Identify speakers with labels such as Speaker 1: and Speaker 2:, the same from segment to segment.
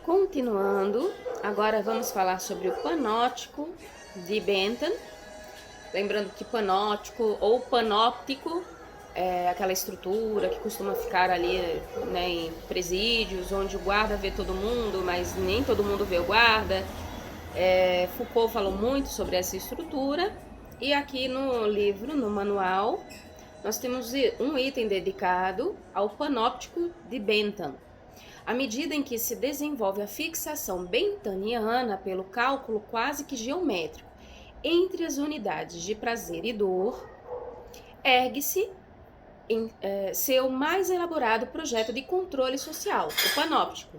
Speaker 1: Continuando, agora vamos falar sobre o panóptico de Bentham. Lembrando que panóptico ou panóptico é aquela estrutura que costuma ficar ali, né, em presídios, onde o guarda vê todo mundo, mas nem todo mundo vê o guarda. Foucault falou muito sobre essa estrutura, e aqui no livro, no manual, nós temos um item dedicado ao panóptico de Bentham. À medida em que se desenvolve a fixação benthamiana pelo cálculo quase que geométrico entre as unidades de prazer e dor, ergue-se seu mais elaborado projeto de controle social, o panóptico.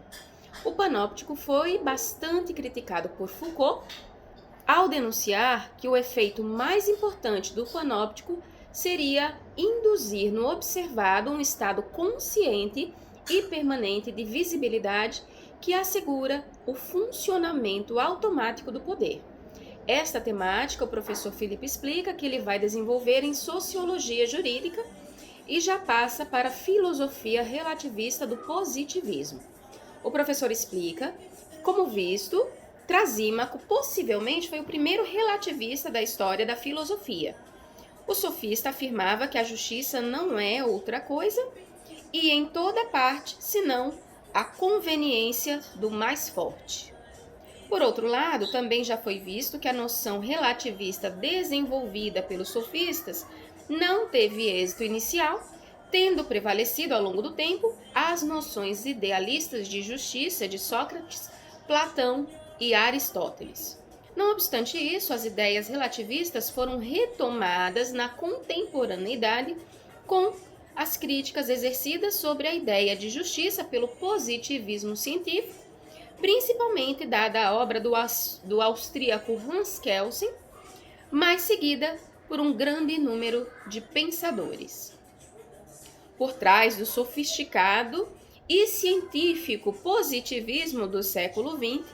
Speaker 1: O panóptico foi bastante criticado por Foucault ao denunciar que o efeito mais importante do panóptico seria induzir no observado um estado consciente e permanente de visibilidade que assegura o funcionamento automático do poder. Esta temática o professor Felipe explica que ele vai desenvolver em sociologia jurídica e já passa para a filosofia relativista do positivismo. O professor explica, como visto, Trasímaco possivelmente foi o primeiro relativista da história da filosofia. O sofista afirmava que a justiça não é outra coisa e em toda parte, senão a conveniência do mais forte. Por outro lado, também já foi visto que a noção relativista desenvolvida pelos sofistas não teve êxito inicial, tendo prevalecido ao longo do tempo as noções idealistas de justiça de Sócrates, Platão e Aristóteles. Não obstante isso, as ideias relativistas foram retomadas na contemporaneidade com as críticas exercidas sobre a ideia de justiça pelo positivismo científico, principalmente dada a obra do austríaco Hans Kelsen, mais seguida por um grande número de pensadores. Por trás do sofisticado e científico positivismo do século XX,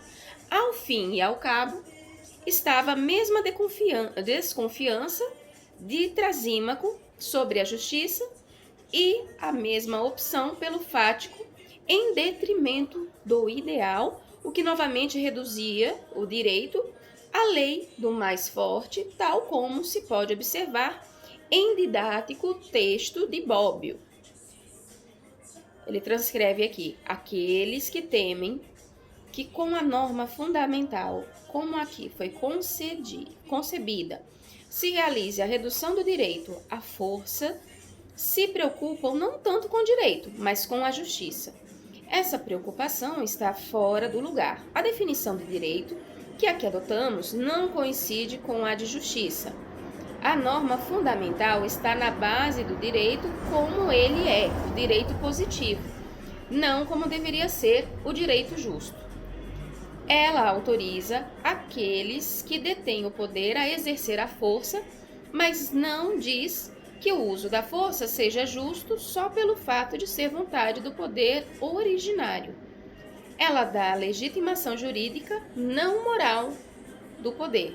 Speaker 1: ao fim e ao cabo, estava a mesma desconfiança de Trasímaco sobre a justiça e a mesma opção pelo fático em detrimento do ideal, o que novamente reduzia o direito à lei do mais forte, tal como se pode observar em didático texto de Bobbio. Ele transcreve aqui: aqueles que temem que com a norma fundamental, como aqui foi concebida, se realize a redução do direito à força, se preocupam não tanto com o direito, mas com a justiça. Essa preocupação está fora do lugar. A definição de direito que aqui adotamos não coincide com a de justiça. A norma fundamental está na base do direito como ele é, o direito positivo, não como deveria ser o direito justo. Ela autoriza aqueles que detêm o poder a exercer a força, mas não diz que o uso da força seja justo só pelo fato de ser vontade do poder originário. Ela dá a legitimação jurídica, não moral, do poder.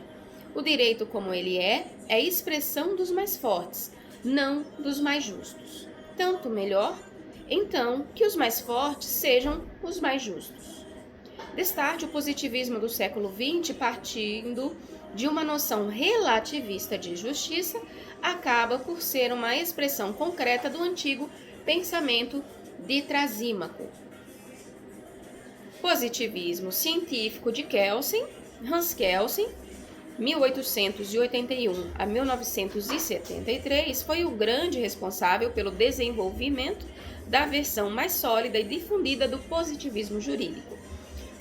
Speaker 1: O direito como ele é expressão dos mais fortes, não dos mais justos. Tanto melhor, então, que os mais fortes sejam os mais justos. Destarte o positivismo do século XX, partindo de uma noção relativista de justiça, acaba por ser uma expressão concreta do antigo pensamento de Trasímaco. Positivismo científico de Kelsen, Hans Kelsen, 1881 a 1973, foi o grande responsável pelo desenvolvimento da versão mais sólida e difundida do positivismo jurídico.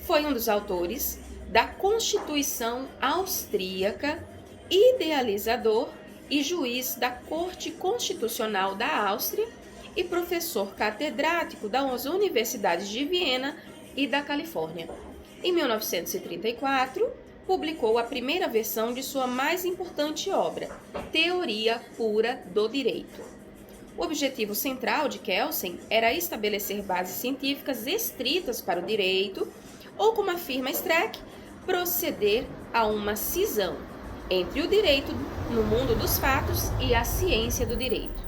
Speaker 1: Foi um dos autores da Constituição Austríaca, idealizador e juiz da Corte Constitucional da Áustria e professor catedrático das universidades de Viena e da Califórnia. Em 1934, publicou a primeira versão de sua mais importante obra, Teoria Pura do Direito. O objetivo central de Kelsen era estabelecer bases científicas estritas para o direito, ou, como afirma Streck, proceder a uma cisão entre o direito no mundo dos fatos e a ciência do direito.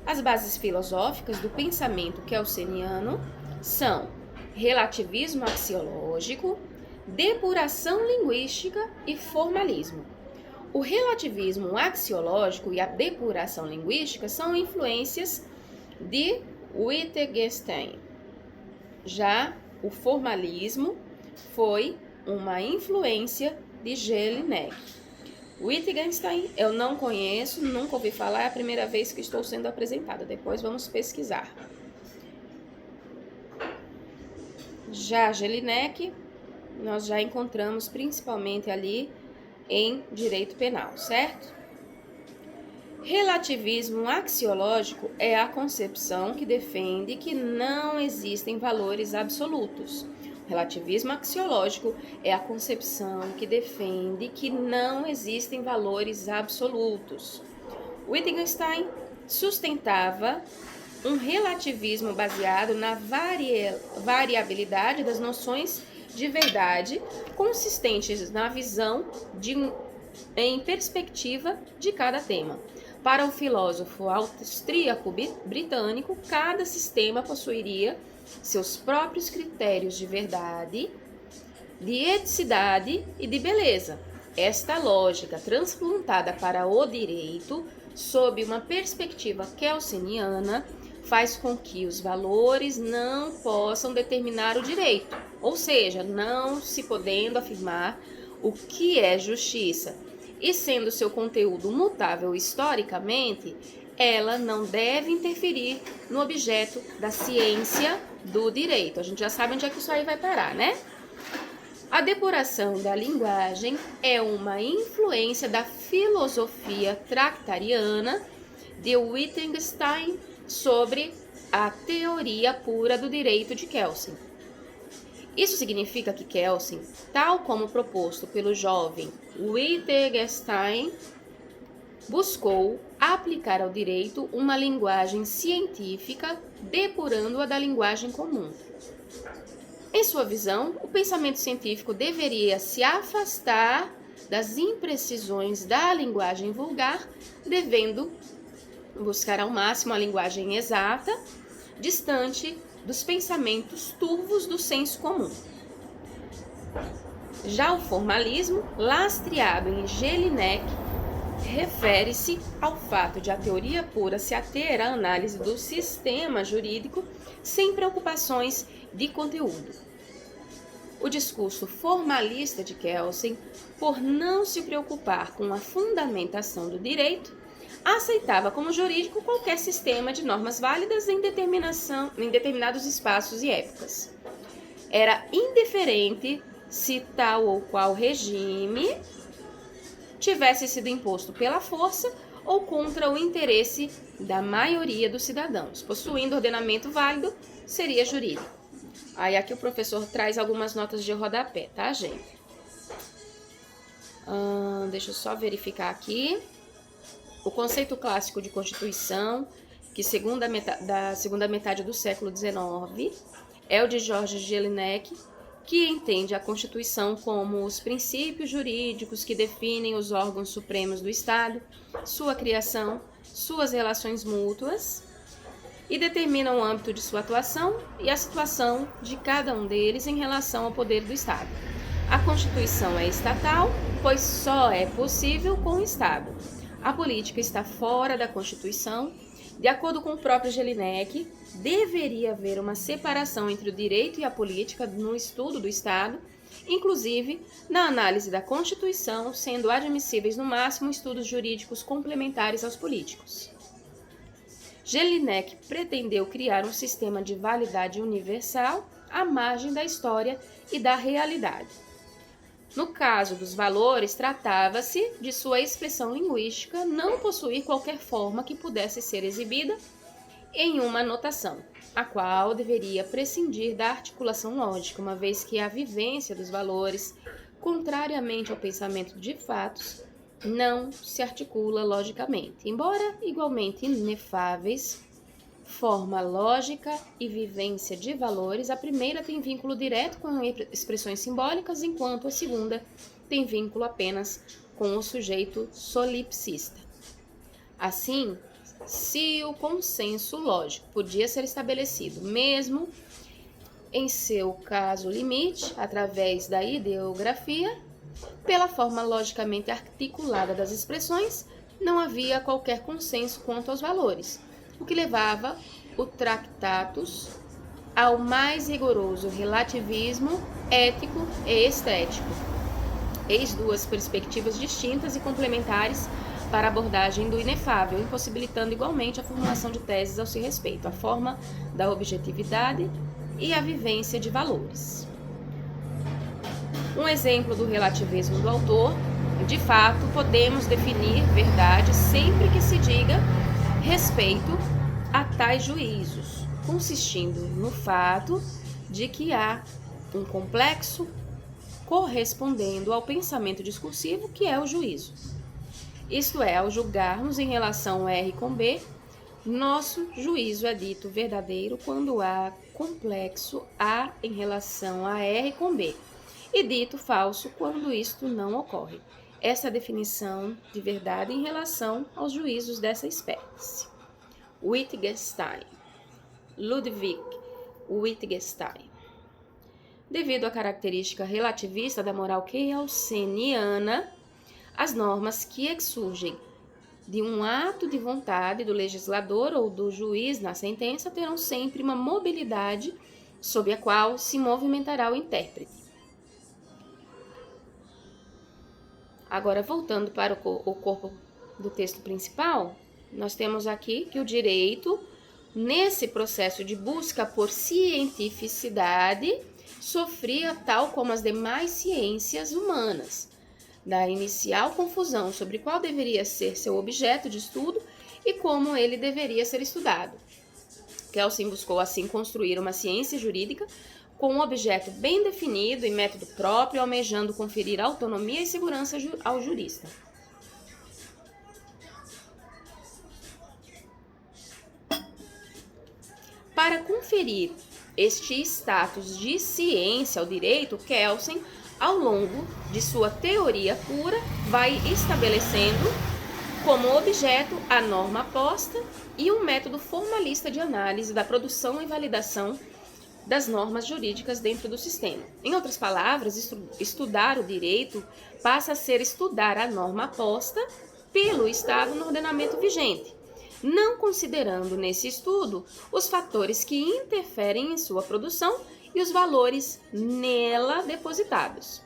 Speaker 1: As bases filosóficas do pensamento kelseniano são relativismo axiológico, depuração linguística e formalismo. O relativismo axiológico e a depuração linguística são influências de Wittgenstein. Já o formalismo foi uma influência de Jelinek. Wittgenstein eu não conheço, nunca ouvi falar, é a primeira vez que estou sendo apresentada. Depois vamos pesquisar. Já Jelinek, nós já encontramos principalmente ali em direito penal, certo? Relativismo axiológico é a concepção que defende que não existem valores absolutos. Relativismo axiológico é a concepção que defende que não existem valores absolutos. Wittgenstein sustentava um relativismo baseado na variabilidade das noções de verdade, consistentes na visão em perspectiva de cada tema. Para o filósofo austríaco-britânico, cada sistema possuiria seus próprios critérios de verdade, de eticidade e de beleza. Esta lógica, transplantada para o direito, sob uma perspectiva kelseniana, faz com que os valores não possam determinar o direito, ou seja, não se podendo afirmar o que é justiça, e sendo seu conteúdo mutável historicamente, ela não deve interferir no objeto da ciência do direito. A gente já sabe onde é que isso aí vai parar, né? A depuração da linguagem é uma influência da filosofia tractariana de Wittgenstein sobre a teoria pura do direito de Kelsen. Isso significa que Kelsen, tal como proposto pelo jovem Wittgenstein, buscou aplicar ao direito uma linguagem científica, depurando-a da linguagem comum. Em sua visão, o pensamento científico deveria se afastar das imprecisões da linguagem vulgar, devendo buscar ao máximo a linguagem exata, distante dos pensamentos turvos do senso comum. Já o formalismo, lastreado em Jelinek, refere-se ao fato de a teoria pura se ater à análise do sistema jurídico sem preocupações de conteúdo. O discurso formalista de Kelsen, por não se preocupar com a fundamentação do direito, aceitava como jurídico qualquer sistema de normas válidas em determinados espaços e épocas. Era indiferente se tal ou qual regime tivesse sido imposto pela força ou contra o interesse da maioria dos cidadãos. Possuindo ordenamento válido, seria jurídico. Aí aqui o professor traz algumas notas de rodapé, tá, gente? Deixa eu só verificar aqui. O conceito clássico de Constituição, que da segunda metade do século XIX, é o de George Jelinek, que entende a Constituição como os princípios jurídicos que definem os órgãos supremos do Estado, sua criação, suas relações mútuas e determinam o âmbito de sua atuação e a situação de cada um deles em relação ao poder do Estado. A Constituição é estatal, pois só é possível com o Estado. A política está fora da Constituição. De acordo com o próprio Jelinek, deveria haver uma separação entre o direito e a política no estudo do Estado, inclusive na análise da Constituição, sendo admissíveis no máximo estudos jurídicos complementares aos políticos. Jelinek pretendeu criar um sistema de validade universal à margem da história e da realidade. No caso dos valores, tratava-se de sua expressão linguística não possuir qualquer forma que pudesse ser exibida em uma notação, a qual deveria prescindir da articulação lógica, uma vez que a vivência dos valores, contrariamente ao pensamento de fatos, não se articula logicamente, embora igualmente inefáveis. Forma lógica e vivência de valores, a primeira tem vínculo direto com expressões simbólicas, enquanto a segunda tem vínculo apenas com o sujeito solipsista. Assim, se o consenso lógico podia ser estabelecido, mesmo em seu caso limite, através da ideografia, pela forma logicamente articulada das expressões, não havia qualquer consenso quanto aos valores, o que levava o Tractatus ao mais rigoroso relativismo ético e estético. Eis duas perspectivas distintas e complementares para a abordagem do inefável, impossibilitando igualmente a formulação de teses ao seu respeito, a forma da objetividade e a vivência de valores. Um exemplo do relativismo do autor: de fato, podemos definir verdade sempre que se diga respeito a tais juízos, consistindo no fato de que há um complexo correspondendo ao pensamento discursivo que é o juízo. Isto é, ao julgarmos em relação R com B, nosso juízo é dito verdadeiro quando há complexo A em relação a R com B, e dito falso quando isto não ocorre. Essa é a definição de verdade em relação aos juízos dessa espécie. Wittgenstein, Ludwig Wittgenstein. Devido à característica relativista da moral kelseniana, as normas que surgem de um ato de vontade do legislador ou do juiz na sentença terão sempre uma mobilidade sob a qual se movimentará o intérprete. Agora, voltando para o corpo do texto principal, nós temos aqui que o direito, nesse processo de busca por cientificidade, sofria, tal como as demais ciências humanas, da inicial confusão sobre qual deveria ser seu objeto de estudo e como ele deveria ser estudado. Kelsen buscou assim construir uma ciência jurídica com um objeto bem definido e método próprio, almejando conferir autonomia e segurança ao jurista. Para conferir este status de ciência ao direito, Kelsen, ao longo de sua teoria pura, vai estabelecendo como objeto a norma posta e um método formalista de análise da produção e validação das normas jurídicas dentro do sistema. Em outras palavras, estudar o direito passa a ser estudar a norma posta pelo Estado no ordenamento vigente, não considerando nesse estudo os fatores que interferem em sua produção e os valores nela depositados.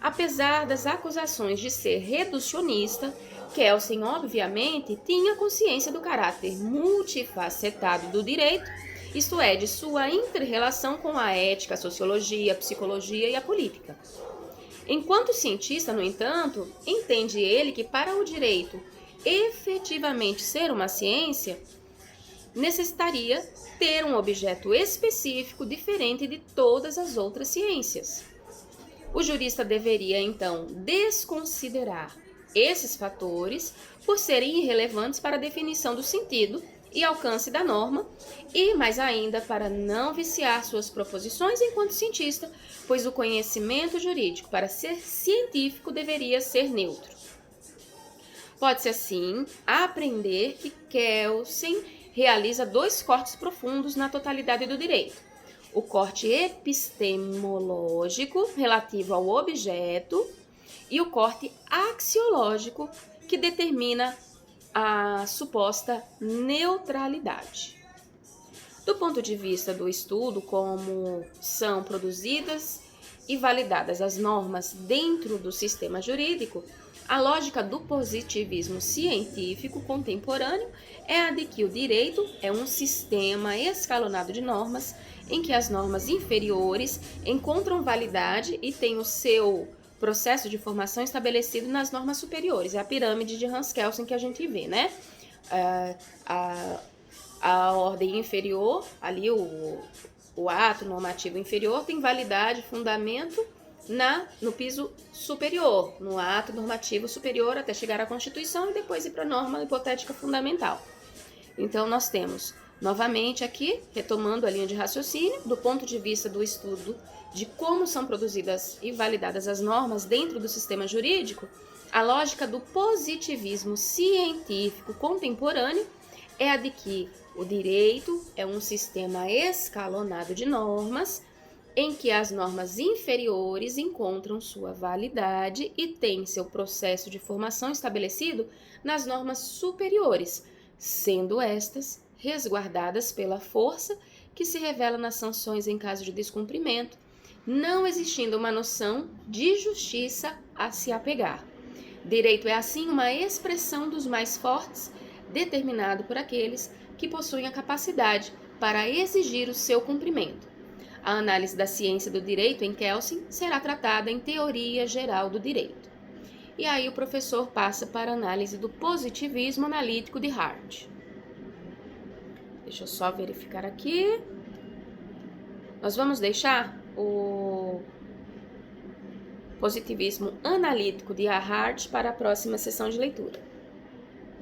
Speaker 1: Apesar das acusações de ser reducionista, Kelsen obviamente tinha consciência do caráter multifacetado do direito, isto é, de sua inter-relação com a ética, a sociologia, a psicologia e a política. Enquanto cientista, no entanto, entende ele que para o direito efetivamente ser uma ciência, necessitaria ter um objeto específico diferente de todas as outras ciências. O jurista deveria, então, desconsiderar esses fatores por serem irrelevantes para a definição do sentido e alcance da norma e, mais ainda, para não viciar suas proposições enquanto cientista, pois o conhecimento jurídico, para ser científico, deveria ser neutro. Pode-se, assim, aprender que Kelsen realiza dois cortes profundos na totalidade do direito. O corte epistemológico, relativo ao objeto, e o corte axiológico, que determina a suposta neutralidade. Do ponto de vista do estudo, como são produzidas e validadas as normas dentro do sistema jurídico, a lógica do positivismo científico contemporâneo é a de que o direito é um sistema escalonado de normas em que as normas inferiores encontram validade e têm o seu processo de formação estabelecido nas normas superiores. É a pirâmide de Hans Kelsen que a gente vê, né? A ordem inferior, ali o ato normativo inferior tem validade, fundamento no piso superior, no ato normativo superior até chegar à Constituição e depois ir para a norma hipotética fundamental. Então, nós temos, novamente aqui, retomando a linha de raciocínio, do ponto de vista do estudo de como são produzidas e validadas as normas dentro do sistema jurídico, a lógica do positivismo científico contemporâneo é a de que o direito é um sistema escalonado de normas em que as normas inferiores encontram sua validade e têm seu processo de formação estabelecido nas normas superiores, sendo estas resguardadas pela força que se revela nas sanções em caso de descumprimento, não existindo uma noção de justiça a se apegar. Direito é, assim, uma expressão dos mais fortes, determinado por aqueles que possuem a capacidade para exigir o seu cumprimento. A análise da ciência do direito em Kelsen será tratada em Teoria Geral do Direito. E aí o professor passa para a análise do positivismo analítico de Hart. Deixa eu só verificar aqui. Nós vamos deixar o positivismo analítico de Hart para a próxima sessão de leitura.